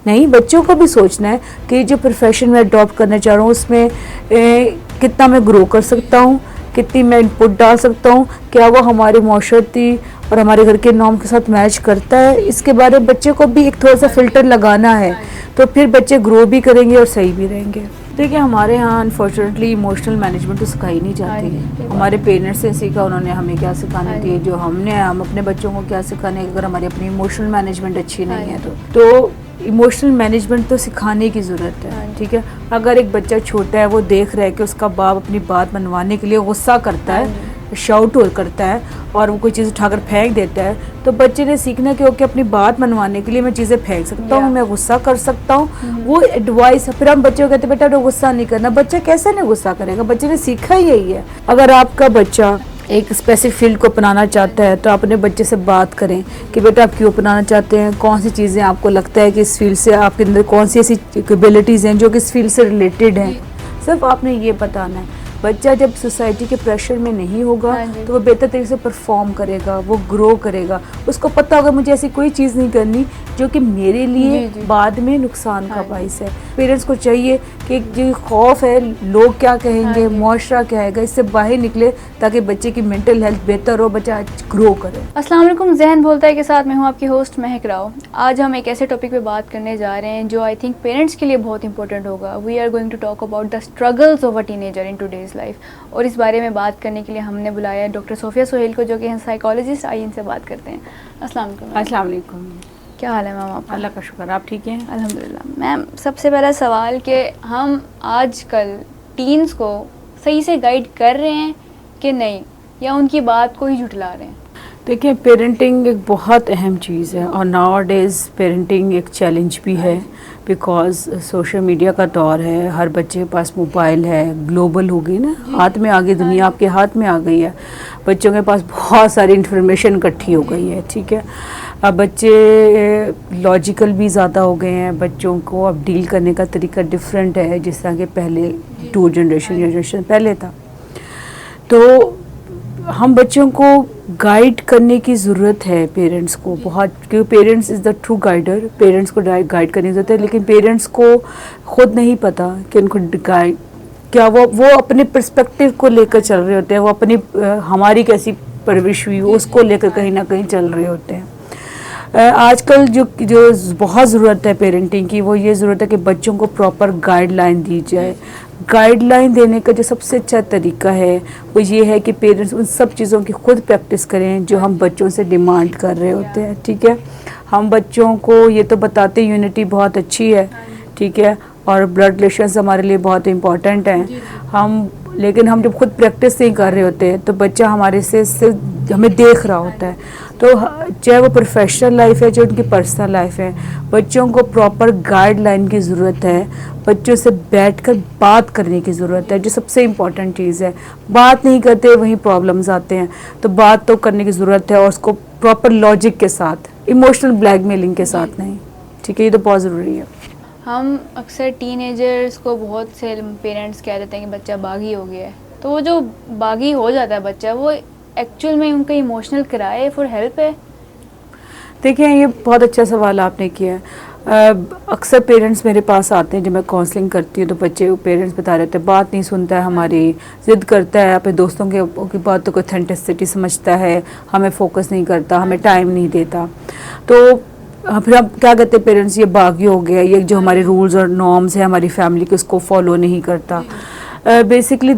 नहीं, बच्चों को भी सोचना है कि जो प्रोफेशन में अडॉप्ट करना चाह रहा हूँ उसमें कितना मैं ग्रो कर सकता हूँ, कितनी मैं इनपुट डाल सकता हूँ, क्या वो हमारे माशरती और हमारे घर के नॉर्म के साथ मैच करता है। इसके बारे में बच्चे को भी एक थोड़ा सा फ़िल्टर लगाना है, तो फिर बच्चे ग्रो भी करेंगे और सही भी रहेंगे। देखिए, हमारे यहाँ अनफॉर्चुनेटली इमोशनल मैनेजमेंट तो सिखाई नहीं जाती है। हमारे पेरेंट्स से सीखा, उन्होंने हमें क्या सिखाने दिए, जो हम अपने बच्चों को क्या सिखाने, अगर हमारी अपनी इमोशनल मैनेजमेंट अच्छी नहीं है तो इमोशनल मैनेजमेंट तो सिखाने की ज़रूरत है। ठीक है, अगर एक बच्चा छोटा है, वो देख रहा है कि उसका बाप अपनी बात मनवाने के लिए गुस्सा करता है, शाउट करता है और वो कोई चीज़ उठाकर फेंक देता है, तो बच्चे ने सीखना कि ओके, अपनी बात मनवाने के लिए मैं चीज़ें फेंक सकता हूँ, मैं गुस्सा कर सकता हूँ। वो एडवाइस, फिर हम बच्चों को कहते हैं बेटा तो गुस्सा नहीं करना। बच्चा कैसे नहीं गुस्सा करेगा, बच्चे ने सीखा ही यही है। अगर आपका बच्चा एक स्पेसिफिक फील्ड को अपनाना चाहता है तो अपने बच्चे से बात करें कि बेटा आप क्यों अपनाना चाहते हैं, कौन सी चीज़ें आपको लगता है कि इस फील्ड से आपके अंदर कौन सी ऐसी कैपेबिलिटीज़ हैं जो कि इस फील्ड से रिलेटेड हैं। सिर्फ आपने ये बताना है। बच्चा जब सोसाइटी के प्रेशर में नहीं होगा तो वो बेहतर तरीके से परफॉर्म करेगा, वो ग्रो करेगा। उसको पता होगा मुझे ऐसी कोई चीज़ नहीं करनी जो कि मेरे लिए बाद में नुकसान का बाइस है। पेरेंट्स को चाहिए कि जो खौफ है लोग क्या कहेंगे, मुआशरा क्या आएगा, इससे बाहर निकले ताकि बच्चे की मेंटल हेल्थ बेहतर हो, बच्चा ग्रो करे। अस्सलाम वालेकुम, ज़हन बोलता है के साथ मैं हूँ आपकी होस्ट महक राव। आज हम एक ऐसे टॉपिक पे बात करने जा रहे हैं जो आई थिंक पेरेंट्स के लिए बहुत इंपॉर्टेंट होगा। We are going to talk about the struggles of a teenager in today's life. और इस बारे में बात करने के लिए हमने बुलाया है डॉक्टर सोफिया सोहेल को, जो कि हैं साइकोलॉजिस्ट। आइए इनसे बात करते हैं। अस्सलाम वालेकुम। अस्सलाम वालेकुम। क्या हाल है मैम आपका? अल्लाह का शुक्र, आप ठीक हैं? अल्हम्दुलिल्लाह। मैम, सबसे पहला सवाल कि हम आजकल टीन्स को सही से गाइड कर रहे हैं कि नहीं, या उनकी बात को ही झुठला रहे हैं? देखिए, पेरेंटिंग एक बहुत अहम चीज़ है और नाउ डेज़ पेरेंटिंग एक चैलेंज भी है, बिकॉज सोशल मीडिया का दौर है, हर बच्चे के पास मोबाइल है, ग्लोबल हो गई ना, हाथ में आ गई दुनिया, आपके हाथ में आ गई है। बच्चों के पास बहुत सारी इन्फॉर्मेशन इकट्ठी हो गई है। ठीक है, अब बच्चे लॉजिकल भी ज़्यादा हो गए हैं, बच्चों को अब डील करने का तरीका डिफरेंट है जिस तरह के पहले 2 जनरेशन पहले था। तो हम बच्चों को गाइड करने की ज़रूरत है पेरेंट्स को बहुत, क्योंकि parents is the true guider. Parents को गाइड करने की ज़रूरत है, लेकिन पेरेंट्स को खुद नहीं पता कि उनको गाइड क्या, वो अपने पर्सपेक्टिव को लेकर चल रहे होते हैं, वो अपनी हमारी कैसी परवरिश हुई उसको लेकर कहीं ना कहीं चल रहे होते हैं। आजकल जो बहुत ज़रूरत है पेरेंटिंग की, वो ये ज़रूरत है कि बच्चों को प्रॉपर गाइडलाइन दी जाए। गाइडलाइन देने का जो सबसे अच्छा तरीका है वो ये है कि पेरेंट्स उन सब चीज़ों की खुद प्रैक्टिस करें जो हम बच्चों से डिमांड कर रहे होते हैं। ठीक है, हम बच्चों को ये तो बताते यूनिटी बहुत अच्छी है, ठीक है, और ब्लड रिलेशंस हमारे लिए बहुत इम्पॉर्टेंट हैं, लेकिन हम जब खुद प्रैक्टिस नहीं कर रहे होते हैं तो बच्चा हमारे से हमें देख रहा होता है। तो चाहे वो प्रोफेशनल लाइफ है, चाहे उनकी पर्सनल लाइफ है, बच्चों को प्रॉपर गाइडलाइन की ज़रूरत है। बच्चों से बैठकर बात करने की ज़रूरत है, जो सबसे इम्पॉर्टेंट चीज़ है। बात नहीं करते वहीं प्रॉब्लम्स आते हैं, तो बात तो करने की ज़रूरत है, और उसको प्रॉपर लॉजिक के साथ, इमोशनल ब्लैकमेलिंग के साथ नहीं। ठीक है, ये तो बहुत ज़रूरी है। हम अक्सर टीनेजर्स को बहुत से पेरेंट्स कह देते हैं कि बच्चा बागी हो गया है, तो वो जो बागी हो जाता है बच्चा, वो एक्चुअल में उनका इमोशनल किराए फॉर हेल्प है? देखिए, ये बहुत अच्छा सवाल आपने किया है। अक्सर पेरेंट्स मेरे पास आते हैं जब मैं काउंसलिंग करती हूँ, तो बच्चे पेरेंट्स बता रहे थे बात नहीं सुनता है हमारी, ज़िद करता है, अपने दोस्तों की बातों को ऑथेंटिसिटी समझता है, हमें फोकस नहीं करता, हमें टाइम नहीं देता। तो फिर अब क्या कहते हैं पेरेंट्स, ये बागी हो गया, ये जो हमारे रूल्स और नॉर्म्स है हमारी फैमिली के, उसको फॉलो नहीं करता। बेसिकली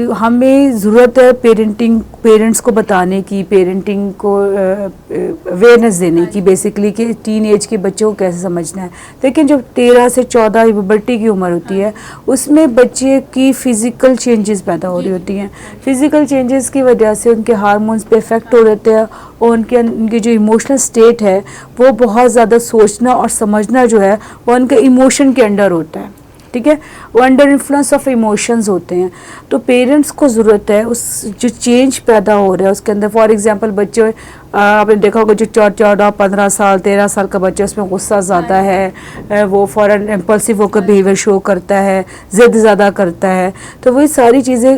हमें ज़रूरत है पेरेंट्स को बताने की, पेरेंटिंग को अवेयरनेस देने की, बेसिकली कि टीन एज के बच्चों को कैसे समझना है। लेकिन जब 13 से 14 पुबर्टी की उम्र होती है, उसमें बच्चे की फ़िज़िकल चेंजेस पैदा हो रही होती हैं। फ़िज़िकल चेंजेस की वजह से उनके हार्मोन्स पे इफ़ेक्ट हो रहते हैं, और उनकी जो इमोशनल स्टेट है वो बहुत ज़्यादा सोचना और समझना जो है वो उनके इमोशन के अंडर होता है। ठीक है, वो अंडर इन्फ्लुएंस ऑफ इमोशंस होते हैं। तो पेरेंट्स को ज़रूरत है उस जो चेंज पैदा हो रहा है उसके अंदर। फॉर एग्जांपल बच्चे, आपने देखा होगा जो 14, 15 साल 13 साल का बच्चा, उसमें गुस्सा ज़्यादा है, वो फ़ौरन इम्पल्सिव होकर बिहेवियर शो करता है, ज़िद ज़्यादा करता है। तो वही सारी चीज़ें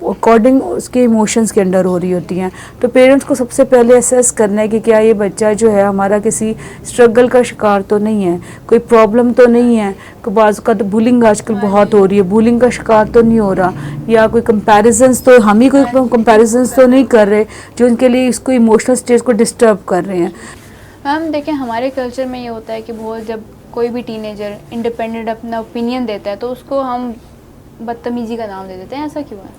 अकॉर्डिंग उसके इमोशंस के अंडर हो रही होती हैं। तो पेरेंट्स को सबसे पहले असेस करना है कि क्या ये बच्चा जो है हमारा किसी स्ट्रगल का शिकार तो नहीं है, कोई प्रॉब्लम तो नहीं है, कि बाज़ का तो बुलिंग आजकल बहुत हो रही है, बुलिंग का शिकार तो नहीं हो रहा, या कोई कंपैरिजंस तो हम ही कोई कंपैरिजंस तो नहीं कर रहे जो उनके लिए इसको इमोशनल स्टेज को डिस्टर्ब कर रहे हैं। मैम देखें, हमारे कल्चर में ये होता है कि बहुत जब कोई भी टीनेजर इंडिपेंडेंट अपना ओपिनियन देता है तो उसको हम बदतमीजी का नाम दे देते हैं। ऐसा क्यों है?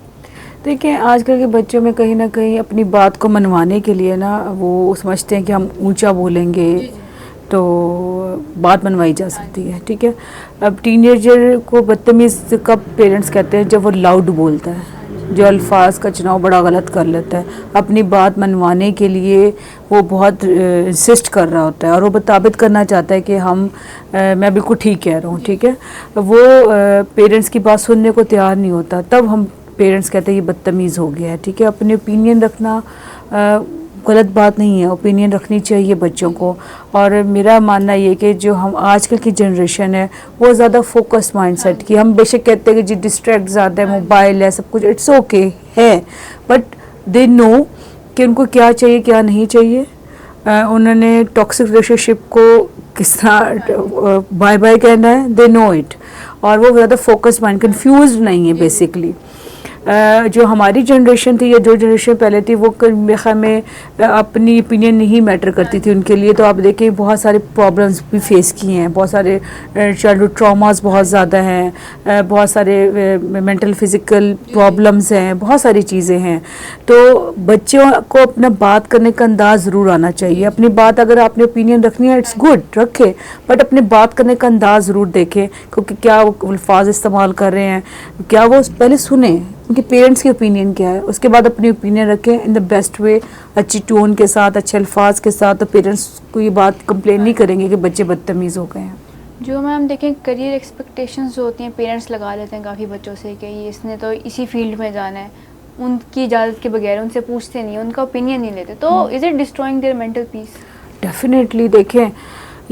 देखिए, आजकल के बच्चों में कहीं ना कहीं अपनी बात को मनवाने के लिए ना वो समझते हैं कि हम ऊंचा बोलेंगे तो बात मनवाई जा सकती है। ठीक है, अब टीनेजर को बदतमीज़ कब पेरेंट्स कहते हैं? जब वो लाउड बोलता है, जो अल्फाज का चुनाव बड़ा गलत कर लेता है, अपनी बात मनवाने के लिए वो बहुत इंसिस्ट कर रहा होता है और वो बताबित करना चाहता है कि मैं बिल्कुल ठीक कह रहा हूँ। ठीक है, वो पेरेंट्स की बात सुनने को तैयार नहीं होता, तब हम पेरेंट्स कहते हैं ये बदतमीज़ हो गया है। ठीक है, अपने ओपिनियन रखना गलत बात नहीं है, ओपिनियन रखनी चाहिए बच्चों को। और मेरा मानना ये कि जो हम आजकल की जनरेशन है वो ज़्यादा फोकस माइंडसेट की, हम बेशक कहते हैं कि जी डिस्ट्रैक्ट ज़्यादा है, मोबाइल है, सब कुछ इट्स ओके है, बट दे नो कि उनको क्या चाहिए क्या नहीं चाहिए। उन्होंने टॉक्सिक रिलेशनशिप को किस तरह बाय बाय कहना है, दे नो इट, और वो ज़्यादा फोकस माइंड कंफ्यूज नहीं है बेसिकली। जो हमारी जनरेशन थी या जो जनरेशन पहले थी वो मेरे ख्याल में अपनी ओपिनियन नहीं मैटर करती थी उनके लिए। तो आप देखें बहुत सारे प्रॉब्लम्स भी फेस किए हैं, बहुत सारे चाइल्डहुड ट्रॉमास बहुत ज़्यादा हैं, बहुत सारे मेंटल फिज़िकल प्रॉब्लम्स हैं, बहुत सारी चीज़ें हैं। तो बच्चों को अपना बात करने का अंदाज़ ज़रूर आना चाहिए। अपनी बात अगर आपने ओपिनियन रखनी है इट्स गुड, रखें, बट अपने बात करने का अंदाज़ ज़रूर देखें, क्योंकि क्या वो अल्फाज इस्तेमाल कर रहे हैं, क्या वो पहले सुने उनके पेरेंट्स की ओपिनियन क्या है, उसके बाद अपनी ओपिनियन रखें इन द बेस्ट वे, अच्छी टोन के साथ, अच्छे अल्फाज के साथ। तो पेरेंट्स को ये बात कंप्लेन नहीं करेंगे कि बच्चे बदतमीज़ हो गए हैं। जो मैम देखें, करियर एक्सपेक्टेशंस जो होती हैं पेरेंट्स लगा लेते हैं काफ़ी बच्चों से कि ये इसने तो इसी फील्ड में जाना है, उनकी इजाज़त के बगैर, उनसे पूछते नहीं, उनका ओपिनियन नहीं लेते, तो is it destroying their mental peace? Definitely. देखें,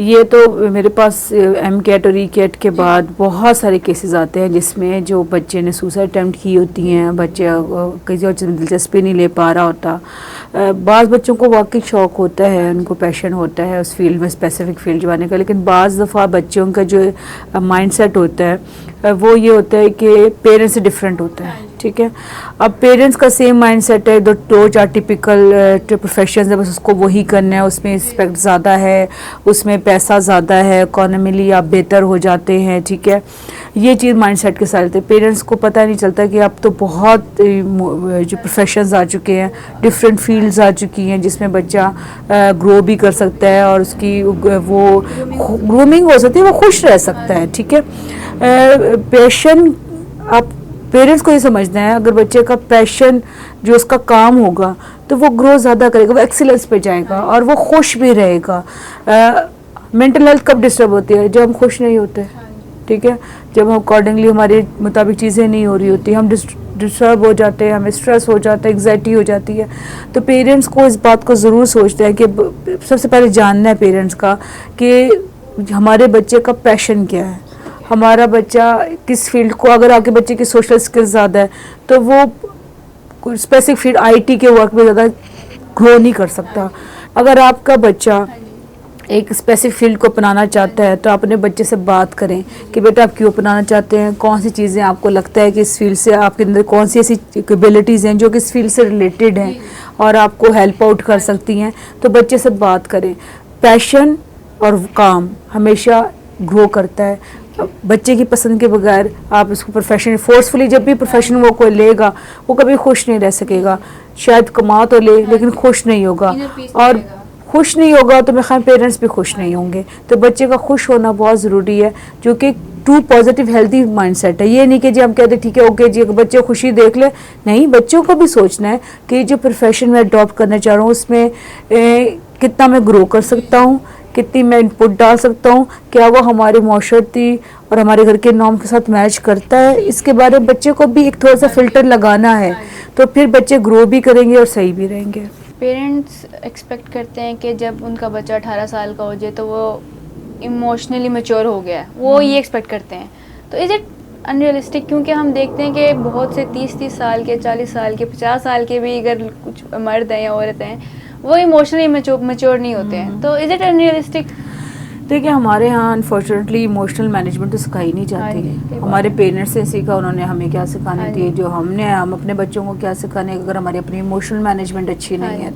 ये तो मेरे पास MCAT और ECAT के बाद बहुत सारे केसेस आते हैं जिसमें जो बच्चे ने सुसाइड अटेम्प्ट की होती हैं, बच्चे किसी और चीज़ में दिलचस्पी नहीं ले पा रहा होता। बाज़ बच्चों को वाकई शौक़ होता है, उनको पैशन होता है उस फील्ड में, स्पेसिफिक फील्ड जाने का, लेकिन बाज़ दफ़ा बच्चों का जो माइंडसेट होता है वो ये होता है कि पेरेंट्स से डिफरेंट होता है। ठीक है, अब पेरेंट्स का सेम माइंडसेट है, दो चार टिपिकल प्रोफेशन है, बस उसको वही करना है, उसमें रिस्पेक्ट ज़्यादा है, उसमें पैसा ज़्यादा है, इकोनॉमिली आप बेहतर हो जाते हैं। ठीक है, ये चीज़ माइंडसेट के साथ है। पेरेंट्स को पता नहीं चलता कि अब तो बहुत जो प्रोफेशंस आ चुके हैं, डिफरेंट फील्ड्स आ चुकी हैं जिसमें बच्चा ग्रो भी कर सकता है और उसकी वो ग्रूमिंग हो सकती है, वो खुश रह सकता है। ठीक है, पैशन, आप पेरेंट्स को ये समझना है, अगर बच्चे का पैशन जो उसका काम होगा तो वो ग्रो ज़्यादा करेगा, वो एक्सीलेंस पे जाएगा और वो खुश भी रहेगा। मेंटल हेल्थ कब डिस्टर्ब होती है? जब हम खुश नहीं होते। ठीक है, जब हम अकॉर्डिंगली हमारे मुताबिक चीज़ें नहीं हो रही होती, हम डिस्टर्ब हो जाते हैं, हमें स्ट्रेस हो जाता है, एग्जाइटी हो जाती है। तो पेरेंट्स को इस बात को ज़रूर सोचना है कि सबसे पहले जानना है पेरेंट्स का कि हमारे बच्चे का पैशन क्या है, हमारा बच्चा किस फील्ड को, अगर आपके बच्चे की सोशल स्किल्स ज़्यादा है तो वो स्पेसिफिक फील्ड IT के वर्क में ज़्यादा ग्रो नहीं कर सकता। अगर आपका बच्चा एक स्पेसिफिक फील्ड को अपनाना चाहता है तो आप अपने बच्चे से बात करें कि बेटा आप क्यों अपनाना चाहते हैं, कौन सी चीज़ें आपको लगता है कि इस फील्ड से आपके अंदर कौन सी ऐसी कैपेबिलिटीज़ हैं जो कि इस फील्ड से रिलेटेड हैं और आपको हेल्प आउट कर सकती हैं। तो बच्चे से बात करें। पैशन और काम हमेशा ग्रो करता है। बच्चे की पसंद के बगैर आप उसको प्रोफेशन फोर्सफुली, जब भी प्रोफेशन वो कोई लेगा वो कभी खुश नहीं रह सकेगा। शायद कमा तो ले लेकिन खुश नहीं होगा, और खुश नहीं होगा तो मेरे ख्याल पेरेंट्स भी खुश नहीं होंगे। तो बच्चे का खुश होना बहुत ज़रूरी है, जो कि ट्रू पॉजिटिव हेल्दी माइंडसेट है। ये नहीं कि जी हम कहते ठीक है ओके जी बच्चे खुशी देख ले, नहीं, बच्चों को भी सोचना है कि जो प्रोफेशन मैं अडॉप्ट करना चाह रहा हूँ उसमें कितना मैं ग्रो कर सकता हूँ, कितनी मैं इनपुट डाल सकता हूँ, क्या वो हमारे माशरती और हमारे घर के नॉर्म के साथ मैच करता है। इसके बारे में बच्चे को भी एक थोड़ा सा फिल्टर लगाना है, तो फिर बच्चे ग्रो भी करेंगे और सही भी रहेंगे। पेरेंट्स एक्सपेक्ट करते हैं कि जब उनका बच्चा 18 साल का हो जाए तो वो इमोशनली मैच्योर हो गया है, वो ये एक्सपेक्ट करते हैं। तो इज़ इट अनरियलिस्टिक, क्योंकि हम देखते हैं कि बहुत से 30-30 साल के, 40 साल के, 50 साल के भी अगर कुछ मर्द हैं या औरत हैं, वो इमोशनली मैच्योर नहीं होते हैं, तो इज इट अनरियलिस्टिक? देखिए, हमारे यहाँ अनफॉर्चुनेटली इमोशनल मैनेजमेंट तो सिखाई नहीं जाती है। हमारे पेरेंट्स से सीखा, उन्होंने हमें क्या सिखाने दिए, जो हम अपने बच्चों को क्या सिखाने, अगर हमारी अपनी इमोशनल मैनेजमेंट अच्छी नहीं है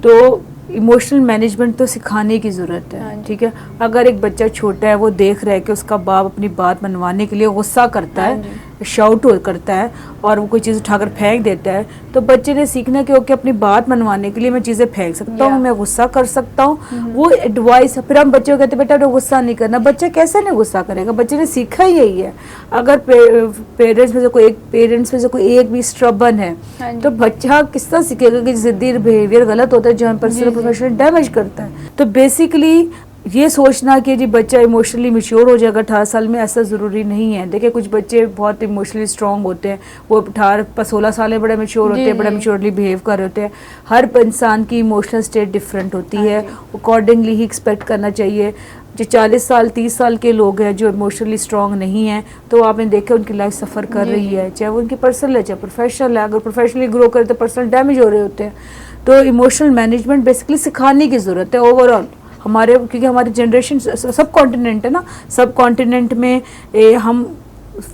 तो इमोशनल मैनेजमेंट तो सिखाने की ज़रूरत है। ठीक है, अगर एक बच्चा छोटा है, वो देख रहा है कि उसका बाप अपनी बात मनवाने के लिए गुस्सा करता है, शाउट करता है और वो कोई चीज़ उठाकर फेंक देता है, तो बच्चे ने सीखना कि ओके, अपनी बात मनवाने के लिए मैं चीज़ें फेंक सकता हूँ, मैं गुस्सा कर सकता हूँ। वो एडवाइस, फिर हम बच्चे को कहते हैं बेटा तो गुस्सा नहीं करना। बच्चा कैसे नहीं गुस्सा करेगा? बच्चे ने सीखा ही यही है। अगर पेरेंट्स में से कोई एक भी स्ट्रबन है, तो बच्चा किस तरह सीखेगा कि जिद्दी बिहेवियर गलत होता है जो हम पर्सनल प्रोफेशनल डैमेज करता है। तो बेसिकली ये सोचना कि जी बच्चा इमोशनली मैच्योर हो जाएगा 18 साल में, ऐसा ज़रूरी नहीं है। देखिए, कुछ बच्चे बहुत इमोशनली स्ट्रांग होते हैं, वो 18-16 साल में बड़े मैच्योर होते हैं, बड़ा मैच्योरली बिहेव कर रहे होते हैं। हर इंसान की इमोशनल स्टेट डिफरेंट होती है, अकॉर्डिंगली ही एक्सपेक्ट करना चाहिए। जो 40 साल 30 साल के लोग हैं जो इमोशनली स्ट्रांग नहीं हैं, तो आपने देखा उनकी लाइफ सफ़र कर रही है, चाहे वो उनकी पर्सनल है चाहे प्रोफेशनल है। अगर प्रोफेशनली ग्रो करे तो पर्सनल डैमेज हो रहे होते हैं। तो इमोशनल मैनेजमेंट बेसिकली सिखाने की ज़रूरत है ओवरऑल हमारे, क्योंकि हमारी जनरेशन सब कॉन्टिनेंट है ना, सब कॉन्टिनेंट में हम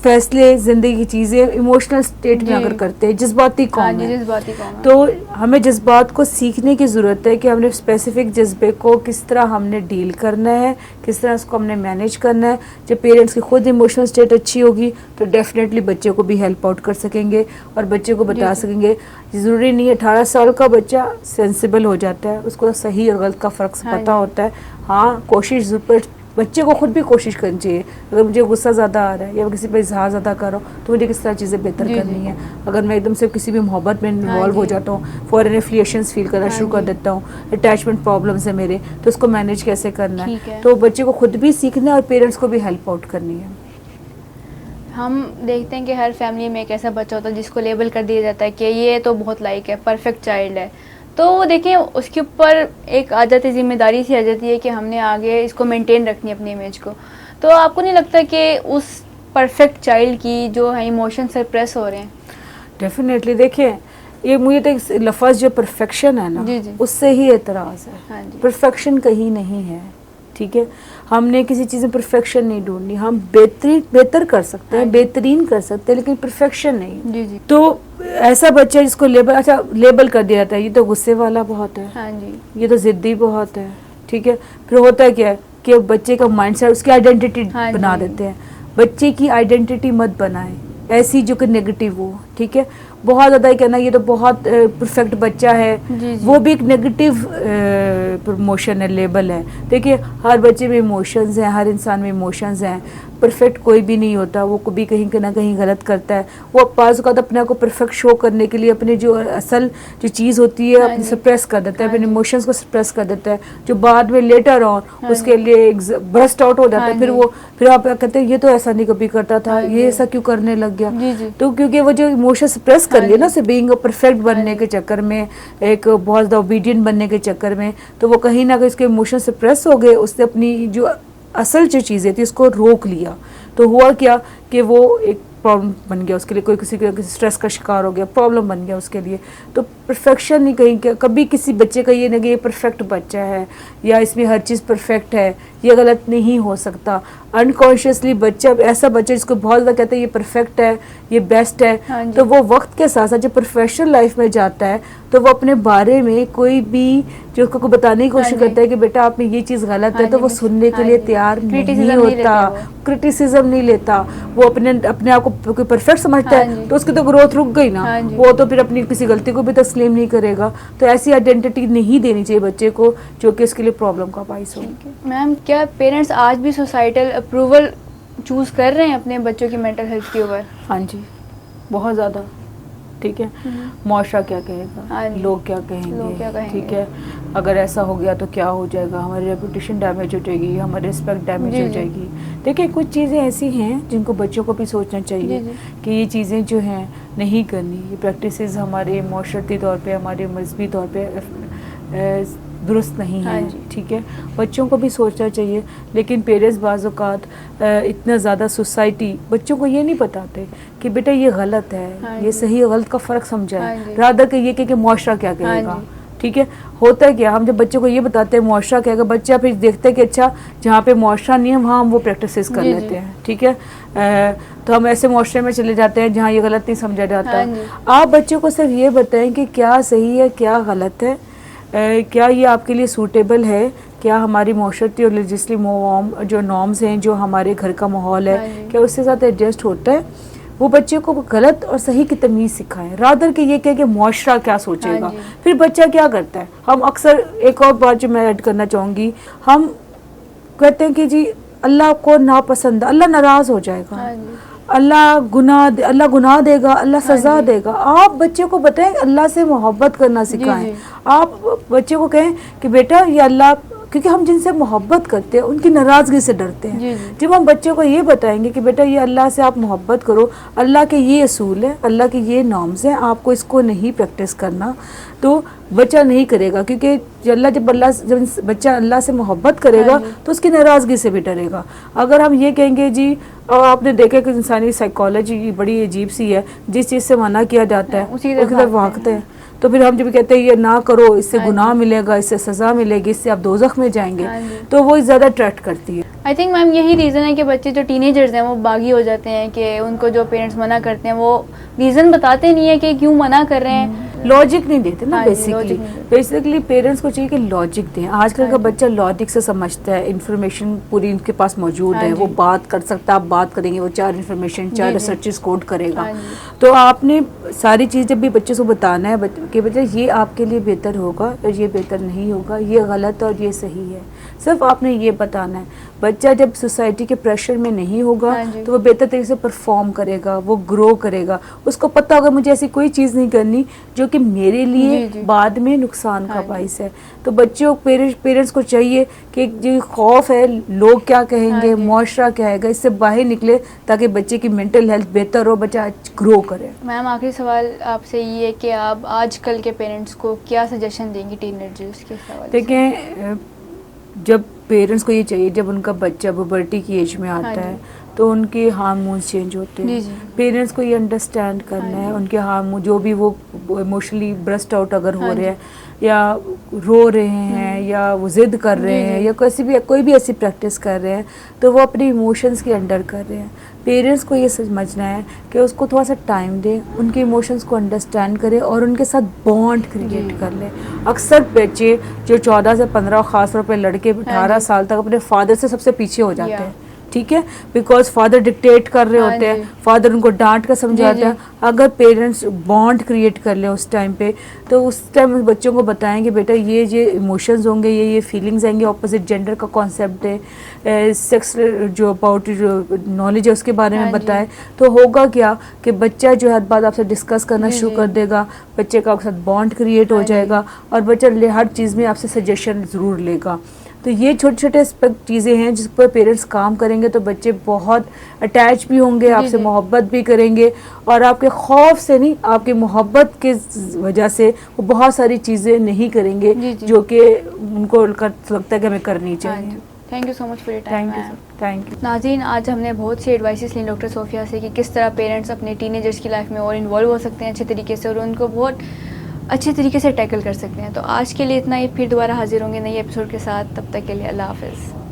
फैसले, जिंदगी की चीज़ें इमोशनल स्टेट में अगर करते हैं, जज्बाती कौम है, तो हमें जज्बात को सीखने की ज़रूरत है कि हमने स्पेसिफिक जज्बे को किस तरह हमने डील करना है, किस तरह उसको हमने मैनेज करना है। जब पेरेंट्स की खुद इमोशनल स्टेट अच्छी होगी तो डेफिनेटली बच्चे को भी हेल्प आउट कर सकेंगे और बच्चे को बता सकेंगे। ज़रूरी नहीं है 18 साल का बच्चा सेंसिबल हो जाता है, उसको सही और गलत का फ़र्क पता होता है। हाँ, कोशिश बच्चे को खुद भी कोशिश करनी चाहिए। अगर मुझे गुस्सा ज़्यादा आ रहा है या किसी पर इजहार ज़्यादा कर रहा हूँ, तो मुझे किस तरह चीज़ें बेहतर करनी है। अगर मैं एकदम से किसी भी मोहब्बत में इन्वॉल्व हो जाता हूँ, फॉरन एफिलिएशंस फील करना शुरू कर देता हूँ, अटैचमेंट प्रॉब्लम्स है मेरे, तो उसको मैनेज कैसे करना है। तो बच्चे को खुद भी सीखना है और पेरेंट्स को भी हेल्प आउट करनी है। हम देखते हैं कि हर फैमिली में एक ऐसा बच्चा होता है जिसको लेबल कर दिया जाता है कि ये तो बहुत लाइक है, परफेक्ट चाइल्ड है। तो देखिए, उसके ऊपर एक आ जाती जिम्मेदारी सी आ जाती है कि हमने आगे इसको मेंटेन रखनी है अपनी इमेज को। तो आपको नहीं लगता कि उस परफेक्ट चाइल्ड की जो है इमोशन सप्रेस हो रहे हैं? डेफिनेटली। देखिए, ये मुझे तो लफ्ज़ जो परफेक्शन है ना, उससे ही एतराज़ है। परफेक्शन कहीं नहीं है। ठीक है, हमने किसी चीज़ में परफेक्शन नहीं ढूंढनी। हम बेहतर कर सकते हैं, बेहतरीन कर सकते हैं, लेकिन परफेक्शन नहीं। तो ऐसा बच्चा जिसको लेबल कर दिया जाता है, ये तो गुस्से वाला बहुत है, ये तो जिद्दी बहुत है। ठीक है, फिर होता क्या है कि बच्चे का माइंडसेट उसकी आइडेंटिटी बना देते हैं। बच्चे की आइडेंटिटी मत बनाएं ऐसी जो कि नेगेटिव हो। ठीक है, बहुत ज़्यादा ही कहना ये तो बहुत परफेक्ट बच्चा है, वो भी एक नेगेटिव प्रमोशन है, लेबल है। देखिए, हर बच्चे में इमोशंस हैं, हर इंसान में इमोशंस हैं। परफेक्ट कोई भी नहीं होता, वो कभी कहीं ना कहीं गलत करता है। वो पास का अपने आप को परफेक्ट शो करने के लिए अपने जो असल जो चीज़ होती है अपनी सप्रेस कर देता है, अपने इमोशंस को सप्रेस कर देता है, जो बाद में लेटर ऑन उसके लिए ब्रस्ट आउट हो जाता है। फिर आप कहते हैं ये तो ऐसा नहीं कभी करता था, ये ऐसा क्यों करने लग गया। तो क्योंकि वो जो इमोशन सप्रेस कर लिया ना, उसे बीइंग परफेक्ट बनने के चक्कर में, एक बहुत ज़्यादा ओबीडियंट बनने के चक्कर में, तो वो कहीं ना कहीं उसके इमोशन सप्रेस हो गए। उसने अपनी जो असल जो चीज़ें थी उसको रोक लिया। तो हुआ क्या कि वो एक प्रॉब्लम बन गया उसके लिए, कोई किसी स्ट्रेस का शिकार हो गया, प्रॉब्लम बन गया उसके लिए। तो परफेक्शन नहीं कहीं कभी किसी बच्चे का ये नहीं कि ये परफेक्ट बच्चा है या इसमें हर चीज़ परफेक्ट है, ये गलत नहीं हो सकता। अनकॉन्शियसली बच्चा, ऐसा बच्चा जिसको बहुत ज़्यादा कहते हैं ये परफेक्ट है, ये बेस्ट है, तो वो वक्त के साथ साथ जब प्रोफेशनल लाइफ में जाता है तो वो अपने बारे में कोई भी जो उसको बताने की कोशिश करता है कि बेटा आप में ये चीज़ गलत है, तो वो सुनने के लिए तैयार नहीं होता, क्रिटिसिज्म नहीं लेता। वो अपने आप को परफेक्ट समझता है, तो उसकी तो ग्रोथ रुक गई ना। वो तो फिर अपनी किसी गलती को भी तस्लीम नहीं करेगा। तो ऐसी आइडेंटिटी नहीं देनी चाहिए बच्चे को जो कि उसके लिए प्रॉब्लम का बाइस हो। मैम, क्या पेरेंट्स आज भी सोसाइटल अप्रूवल चूज कर रहे हैं अपने बच्चों की मेंटल हेल्थ के ऊपर? हाँ जी, बहुत ज़्यादा। ठीक है, मुआशरा क्या कहेगा, लोग क्या कहेंगे, ठीक है, अगर ऐसा हो गया तो क्या हो जाएगा, हमारी रेपुटेशन डैमेज हो जाएगी, हमारी रिस्पेक्ट डैमेज हो जाएगी। देखिए, कुछ चीज़ें ऐसी हैं जिनको बच्चों को भी सोचना चाहिए कि ये चीज़ें जो हैं नहीं करनी। ये प्रैक्टिसेस हमारे माशरती तौर पे, हमारे मजहबी तौर पे दुरुस्त नहीं हाँ है, जी। ठीक है। बच्चों को भी सोचना चाहिए, लेकिन पेरेंट्स बाज़ औक़ात इतना ज़्यादा सोसाइटी बच्चों को ये नहीं बताते कि बेटा ये गलत है, हाँ ये जी। सही और गलत का फ़र्क हाँ समझाएं, जी। रादर कि ये कि मुआशरा क्या कहेगा, हाँ जी। ठीक है। होता है क्या, हम जब बच्चों को ये बताते हैं मुआशरा कहेगा, बच्चा फिर देखते हैं कि अच्छा जहाँ पे मुआशरा नहीं है वहाँ हम वो प्रैक्टिसेस कर जी, लेते जी। हैं, ठीक है। तो हम ऐसे मुआशरे में चले जाते हैं जहाँ ये गलत नहीं समझा जाता। हाँ जी। आप बच्चों को सिर्फ ये बताएं कि क्या सही है क्या गलत है, क्या ये आपके लिए सूटेबल है, क्या हमारी माशरती और रिलीजियसली जो नॉर्म्स हैं, जो हमारे घर का माहौल हाँ है, जी। क्या उसके साथ एडजस्ट होता है। वो बच्चे को गलत और सही की तमीज़ सिखाएं, रादर कि ये कहे कि मुआशरा क्या सोचेगा। हाँ जी। फिर बच्चा क्या करता है, हम अक्सर एक और बात जो मैं ऐड करना चाहूँगी, हम कहते हैं कि जी अल्लाह को नापसंद, अल्लाह नाराज़ हो जाएगा, हाँ जी। अल्लाह गुनाह देगा, अल्लाह हाँ सज़ा जी। देगा। आप बच्चे को बताएं अल्लाह से मोहब्बत करना सिखाएं। जी। आप बच्चे को कहें कि बेटा ये अल्लाह, क्योंकि हम जिनसे मोहब्बत करते हैं उनकी नाराज़गी से डरते हैं। जी, जी। जब हम बच्चों को ये बताएंगे कि बेटा ये अल्लाह से आप मोहब्बत करो, अल्लाह के ये असूल है, अल्लाह के ये नॉर्म्स हैं, आपको इसको नहीं प्रैक्टिस करना, तो बच्चा नहीं करेगा। क्योंकि जब बच्चा अल्लाह से मोहब्बत करेगा हाँ जी। तो उसकी नाराज़गी से भी डरेगा। अगर हम ये कहेंगे जी, और आपने देखा कि इंसानी साइकोलॉजी बड़ी अजीब सी है, जिस चीज़ से मना किया जाता है उसी उसकी तरफ भागते हैं। तो फिर हम जब कहते हैं ये ना करो, इससे हाँ गुनाह जी। मिलेगा, इससे सज़ा मिलेगी, इससे आप दोज़ख में जाएंगे, हाँ जी। तो वो ज़्यादा अट्रैक्ट करती है। आई थिंक मैम यही रीज़न है कि बच्चे जो टीनेजर्स हैं वो बागी हो जाते हैं, कि उनको जो पेरेंट्स मना करते हैं वो रीज़न बताते नहीं है कि क्यों मना कर रहे हैं। लॉजिक नहीं देते ना। हाँ जी, logic नहीं देते। बेसिकली पेरेंट्स को चाहिए कि लॉजिक दें। आजकल हाँ का जी। बच्चा लॉजिक से समझता है, इन्फॉर्मेशन पूरी उनके पास मौजूद हाँ है, जी। वो बात कर सकता है, आप बात करेंगे वो 4 इन्फॉर्मेशन 4 जी, जी। रिसर्चेस कोड करेगा। हाँ जी। तो आपने सारी चीज़ जब भी बच्चे को बताना है कि बेटा ये आपके लिए बेहतर होगा और ये बेहतर नहीं होगा, ये गलत और ये सही है, सिर्फ आपने ये बताना है। बच्चा जब सोसाइटी के प्रेशर में नहीं होगा हाँ जी। तो वो बेहतर तरीके से परफॉर्म करेगा, वो ग्रो करेगा। उसको पता होगा मुझे ऐसी कोई चीज़ नहीं करनी जो कि मेरे लिए जी, जी। बाद में नुकसान का हाँ जी। बाइस है। तो बच्चों पेरेंट्स को चाहिए कि जो खौफ है लोग क्या कहेंगे, हाँ जी। मुआशरा क्या है, इससे बाहर निकले ताकि बच्चे की मेंटल हेल्थ बेहतर हो, बच्चा ग्रो करे। मैम आखिरी सवाल आपसे ये है कि आप आजकल के पेरेंट्स को क्या सजेशन देंगी टीनेजर्स के सवाल से? देखें, जब पेरेंट्स को ये चाहिए, जब उनका बच्चा पुबर्टी की एज में आता हाँ है जी। तो उनके हार्मोन्स चेंज होते हैं। जी, जी। पेरेंट्स को ये अंडरस्टैंड करना है उनके हार्मोन जो भी वो इमोशनली ब्रस्ट आउट अगर हो हाँ रहे जी। हैं या रो रहे हैं या वो जिद कर रहे जी, हैं जी। या कोई भी ऐसी प्रैक्टिस कर रहे हैं, तो वो अपने इमोशंस के अंडर कर रहे हैं। पेरेंट्स को ये समझना है कि उसको थोड़ा सा टाइम दें, उनके इमोशंस को अंडरस्टैंड करें और उनके साथ बॉन्ड क्रिएट जी। कर लें। अक्सर बच्चे जो 14 से 15 खास तौर पे लड़के 18 जी। साल तक अपने फादर से सबसे पीछे हो जाते या। हैं, ठीक है, बिकॉज फादर डिक्टेट कर रहे हाँ होते हैं, जी। फादर उनको डांट कर समझाते जी, हैं। अगर पेरेंट्स बॉन्ड क्रिएट कर लें उस टाइम पे, तो उस टाइम बच्चों को बताएंगे बेटा ये इमोशंस होंगे, ये फीलिंग्स आएंगे, ऑपोजिट जेंडर का कॉन्सेप्ट है, सेक्स जो अबाउट जो नॉलेज है उसके बारे में हाँ जी। बताएं, तो होगा क्या कि बच्चा जो है बात आपसे डिस्कस करना जी, शुरू जी। कर देगा, बच्चे का आपके साथ बॉन्ड क्रिएट हो हाँ जी। जाएगा और बच्चा हर चीज़ में आपसे सजेशन ज़रूर लेगा। तो ये छोटे छोटे चीज़ें हैं जिस पर पेरेंट्स काम करेंगे तो बच्चे बहुत अटैच भी होंगे, आपसे जी। मोहब्बत भी करेंगे और आपके खौफ से नहीं, आपकी मोहब्बत के वजह से वो बहुत सारी चीज़ें नहीं करेंगे जी, जी। जो कि उनको लगता है कि हमें करनी हाँ चाहिए। जी। Thank you so much for your time. Thank you, thank you. नाज़रीन, आज हमने बहुत सी एडवाइसेस ली डॉक्टर सोफिया से कि किस तरह पेरेंट्स अपने टीनेजर्स की लाइफ में और इन्वॉल्व हो सकते हैं अच्छे तरीके से और उनको बहुत अच्छे तरीके से टैकल कर सकते हैं। तो आज के लिए इतना ही, फिर दोबारा हाजिर होंगे नई एपिसोड के साथ। तब तक के लिए अल्लाह हाफ़िज़।